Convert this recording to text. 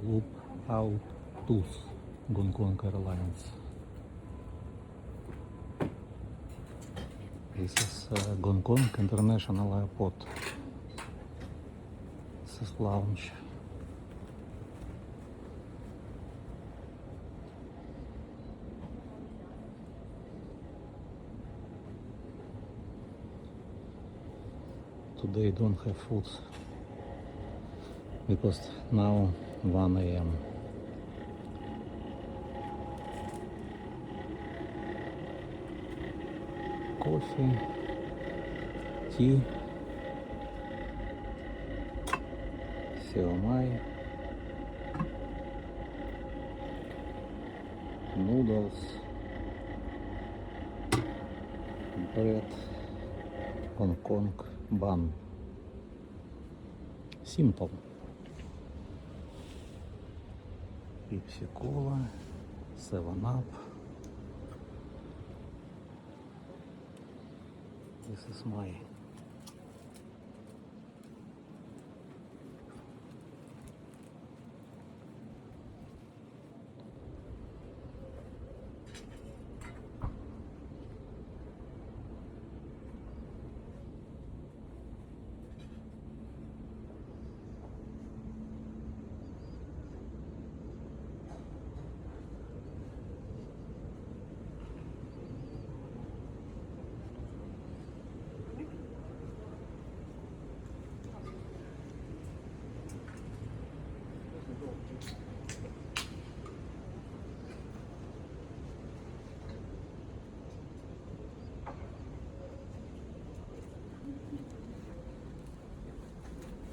Club Autos, Gong Airlines. This is Gong International Airport. This is lounge. Today don't have food because now 1 a.m. Coffee, tea, siomai, noodles, bread, Hong Kong bun. Simple. Pepsi Cola, 7-Up. This is my